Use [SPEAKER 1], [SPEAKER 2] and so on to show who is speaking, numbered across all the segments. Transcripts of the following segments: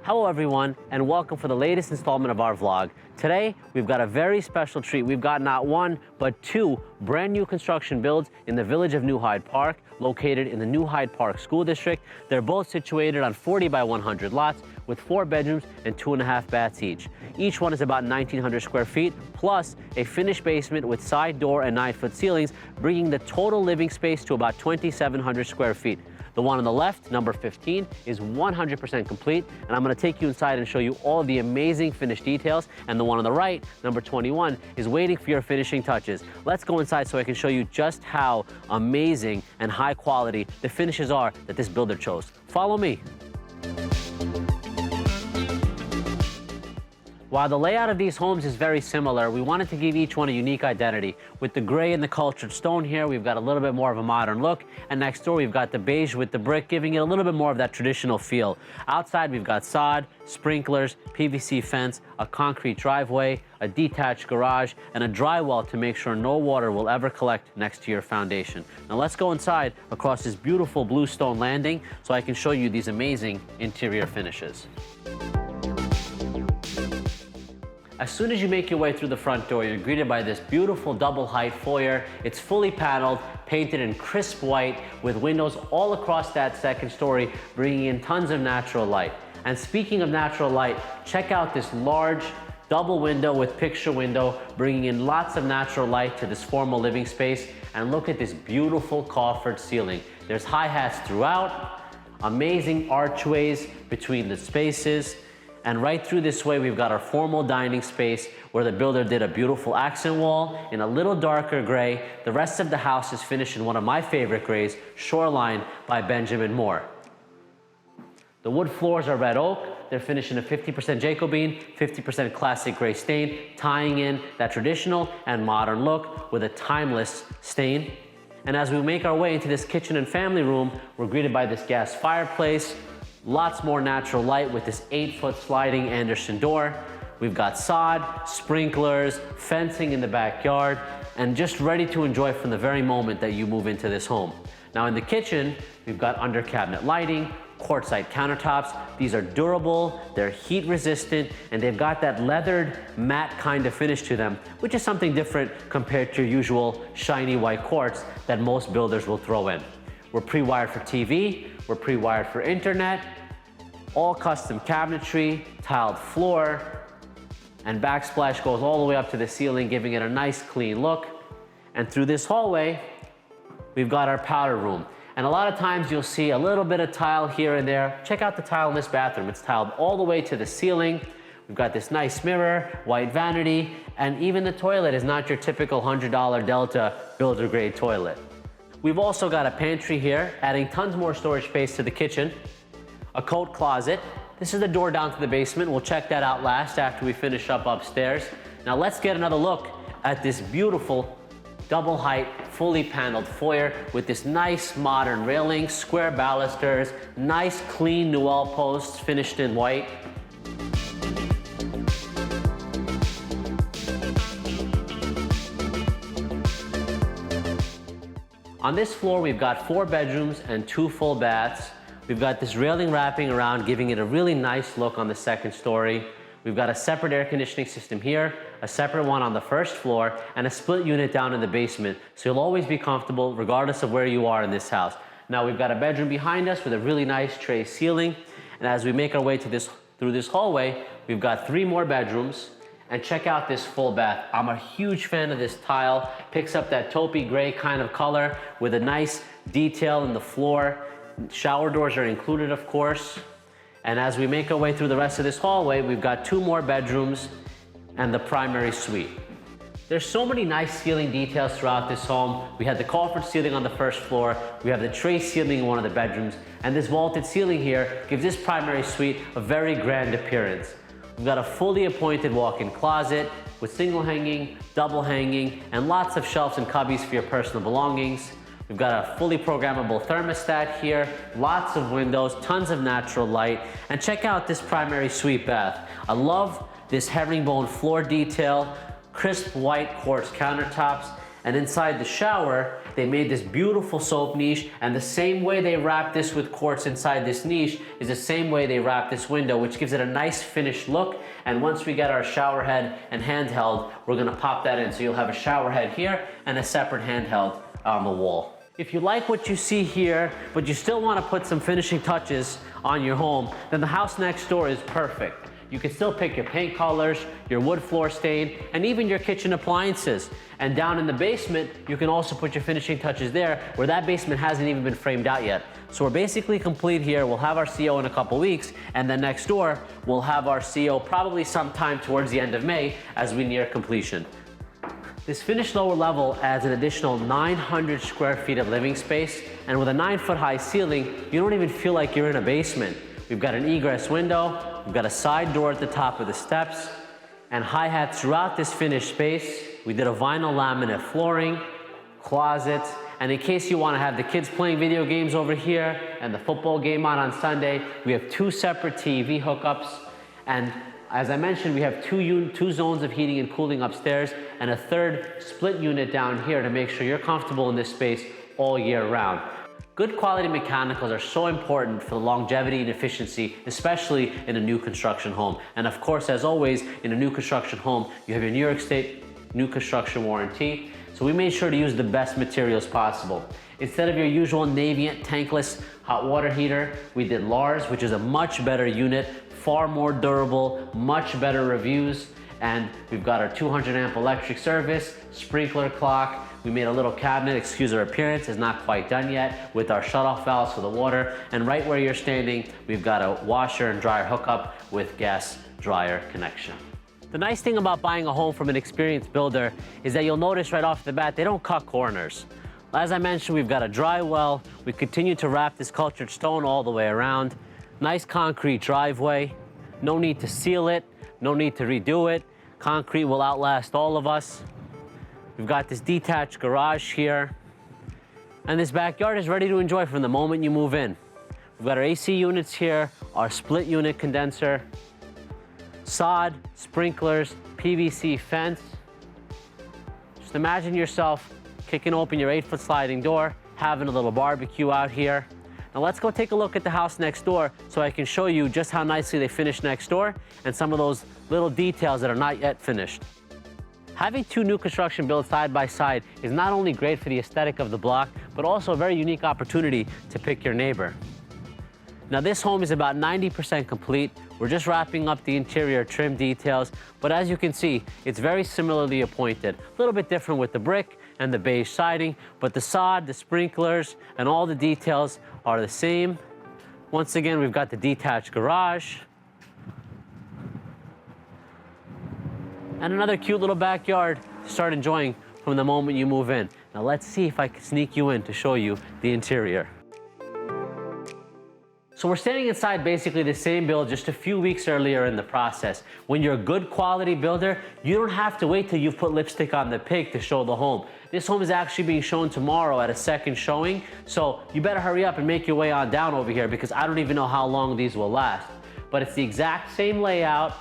[SPEAKER 1] Hello everyone, and welcome for the latest installment of our vlog. Today, we've got a very special treat. We've got not one, but two brand new construction builds in the village of New Hyde Park, located in the New Hyde Park School District. They're both situated on 40 by 100 lots with 4 bedrooms and 2.5 baths each. Each one is about 1,900 square feet, plus a finished basement with side door and 9-foot ceilings, bringing the total living space to about 2,700 square feet. The one on the left, number 15, is 100% complete, and I'm gonna take you inside and show you all of the amazing finished details. And the one on the right, number 21, is waiting for your finishing touches. Let's go inside so I can show you just how amazing and high quality the finishes are that this builder chose. Follow me. While the layout of these homes is very similar, we wanted to give each one a unique identity. With the gray and the cultured stone here, we've got a little bit more of a modern look, and next door we've got the beige with the brick, giving it a little bit more of that traditional feel. Outside we've got sod, sprinklers, PVC fence, a concrete driveway, a detached garage, and a drywall to make sure no water will ever collect next to your foundation. Now let's go inside across this beautiful blue stone landing so I can show you these amazing interior finishes. As soon as you make your way through the front door, you're greeted by this beautiful double height foyer. It's fully paneled, painted in crisp white with windows all across that second story, bringing in tons of natural light. And speaking of natural light, check out this large double window with picture window, bringing in lots of natural light to this formal living space. And look at this beautiful coffered ceiling. There's hi-hats throughout, amazing archways between the spaces. And right through this way, we've got our formal dining space where the builder did a beautiful accent wall in a little darker gray. The rest of the house is finished in one of my favorite grays, Shoreline by Benjamin Moore. The wood floors are red oak. They're finished in a 50% Jacobine, 50% classic gray stain, tying in that traditional and modern look with a timeless stain. And as we make our way into this kitchen and family room, we're greeted by this gas fireplace. Lots more natural light with this 8-foot sliding Anderson door. We've got sod, sprinklers, fencing in the backyard, and just ready to enjoy from the very moment that you move into this home. Now in the kitchen, we've got under cabinet lighting, quartzite countertops. These are durable, they're heat resistant, and they've got that leathered matte kind of finish to them, which is something different compared to your usual shiny white quartz that most builders will throw in. We're pre-wired for TV, we're pre-wired for internet, all custom cabinetry, tiled floor, and backsplash goes all the way up to the ceiling, giving it a nice clean look. And through this hallway, we've got our powder room. And a lot of times you'll see a little bit of tile here and there. Check out the tile in this bathroom. It's tiled all the way to the ceiling. We've got this nice mirror, white vanity, and even the toilet is not your typical $100 Delta builder grade toilet. We've also got a pantry here, adding tons more storage space to the kitchen. A coat closet. This is the door down to the basement. We'll check that out last after we finish up upstairs. Now let's get another look at this beautiful double height, fully paneled foyer with this nice modern railing, square balusters, nice clean Newell posts finished in white. On this floor, we've got 4 bedrooms and 2 full baths. We've got this railing wrapping around, giving it a really nice look on the second story. We've got a separate air conditioning system here, a separate one on the first floor, and a split unit down in the basement. So you'll always be comfortable regardless of where you are in this house. Now we've got a bedroom behind us with a really nice tray ceiling. And as we make our way through this hallway, we've got 3 more bedrooms. And check out this full bath. I'm a huge fan of this tile. Picks up that taupey gray kind of color with a nice detail in the floor. Shower doors are included, of course. And as we make our way through the rest of this hallway, we've got 2 more bedrooms and the primary suite. There's so many nice ceiling details throughout this home. We have the coffered ceiling on the first floor. We have the tray ceiling in one of the bedrooms. And this vaulted ceiling here gives this primary suite a very grand appearance. We've got a fully appointed walk-in closet with single hanging, double hanging, and lots of shelves and cubbies for your personal belongings. We've got a fully programmable thermostat here, lots of windows, tons of natural light, and check out this primary suite bath. I love this herringbone floor detail, crisp white quartz countertops, And inside the shower, they made this beautiful soap niche, and the same way they wrap this with quartz inside this niche is the same way they wrap this window, which gives it a nice finished look. And once we get our shower head and handheld, we're gonna pop that in. So you'll have a shower head here and a separate handheld on the wall. If you like what you see here, but you still wanna put some finishing touches on your home, then the house next door is perfect. You can still pick your paint colors, your wood floor stain, and even your kitchen appliances. And down in the basement, you can also put your finishing touches there, where that basement hasn't even been framed out yet. So we're basically complete here. We'll have our CO in a couple weeks, and then next door, we'll have our CO probably sometime towards the end of May as we near completion. This finished lower level adds an additional 900 square feet of living space, and with a 9-foot high ceiling, you don't even feel like you're in a basement. We've got an egress window, we've got a side door at the top of the steps, and hi-hats throughout this finished space. We did a vinyl laminate flooring, closet, and in case you want to have the kids playing video games over here and the football game on Sunday, we have 2 separate TV hookups. And as I mentioned, we have two zones of heating and cooling upstairs and a 3rd split unit down here to make sure you're comfortable in this space all year round. Good quality mechanicals are so important for the longevity and efficiency, especially in a new construction home. And of course, as always, in a new construction home, you have your New York State new construction warranty. So we made sure to use the best materials possible. Instead of your usual Navient tankless hot water heater, we did Lars, which is a much better unit, far more durable, much better reviews. And we've got our 200 amp electric service, sprinkler clock. We made a little cabinet, excuse our appearance, is not quite done yet, with our shutoff valves for the water. And right where you're standing, we've got a washer and dryer hookup with gas dryer connection. The nice thing about buying a home from an experienced builder is that you'll notice right off the bat, they don't cut corners. As I mentioned, we've got a dry well. We continue to wrap this cultured stone all the way around. Nice concrete driveway. No need to seal it, no need to redo it. Concrete will outlast all of us. We've got this detached garage here. And this backyard is ready to enjoy from the moment you move in. We've got our AC units here, our split unit condenser, sod, sprinklers, PVC fence. Just imagine yourself kicking open your 8-foot sliding door, having a little barbecue out here. Now let's go take a look at the house next door so I can show you just how nicely they finished next door and some of those little details that are not yet finished. Having 2 new construction builds side by side is not only great for the aesthetic of the block, but also a very unique opportunity to pick your neighbor. Now this home is about 90% complete. We're just wrapping up the interior trim details, but as you can see, it's very similarly appointed. A little bit different with the brick and the beige siding, but the sod, the sprinklers, and all the details are the same. Once again, we've got the detached garage. And another cute little backyard to start enjoying from the moment you move in. Now let's see if I can sneak you in to show you the interior. So we're standing inside basically the same build just a few weeks earlier in the process. When you're a good quality builder, you don't have to wait till you've put lipstick on the pig to show the home. This home is actually being shown tomorrow at a second showing, so you better hurry up and make your way on down over here because I don't even know how long these will last. But it's the exact same layout.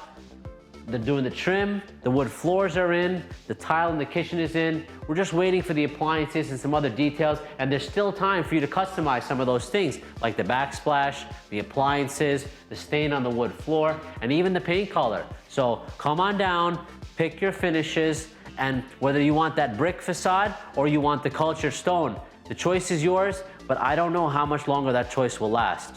[SPEAKER 1] They're doing the trim, the wood floors are in, the tile in the kitchen is in. We're just waiting for the appliances and some other details, and there's still time for you to customize some of those things, like the backsplash, the appliances, the stain on the wood floor, and even the paint color. So come on down, pick your finishes, and whether you want that brick facade or you want the cultured stone, the choice is yours, but I don't know how much longer that choice will last.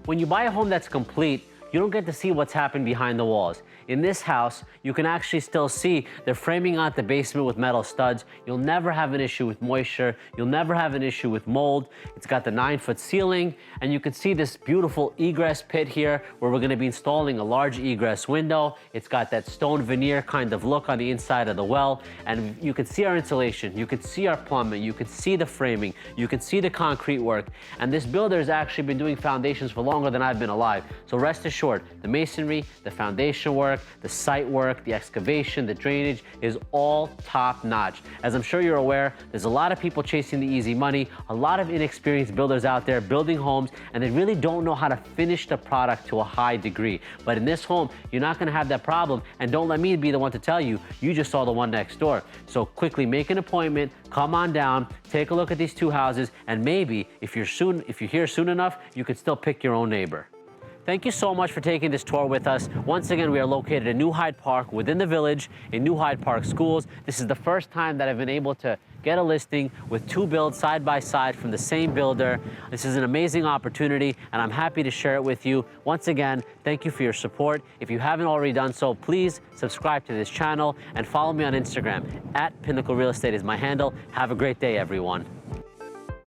[SPEAKER 1] When you buy a home that's complete, you don't get to see what's happened behind the walls. In this house, you can actually still see they're framing out the basement with metal studs. You'll never have an issue with moisture. You'll never have an issue with mold. It's got the 9-foot ceiling, and you can see this beautiful egress pit here where we're gonna be installing a large egress window. It's got that stone veneer kind of look on the inside of the well, and you can see our insulation, you can see our plumbing, you can see the framing, you can see the concrete work, and this builder has actually been doing foundations for longer than I've been alive. So rest assured, the masonry, the foundation work, the site work, the excavation, the drainage is all top notch. As I'm sure you're aware, there's a lot of people chasing the easy money, a lot of inexperienced builders out there building homes, and they really don't know how to finish the product to a high degree. But in this home, you're not gonna have that problem, and don't let me be the one to tell you, you just saw the one next door. So quickly make an appointment, come on down, take a look at these two houses, and maybe if you're here soon enough, you could still pick your own neighbor. Thank you so much for taking this tour with us. Once again, we are located in New Hyde Park within the village in New Hyde Park Schools. This is the first time that I've been able to get a listing with two builds side by side from the same builder. This is an amazing opportunity, and I'm happy to share it with you. Once again, thank you for your support. If you haven't already done so, please subscribe to this channel and follow me on Instagram. @Pinnacle Real Estate is my handle. Have a great day, everyone.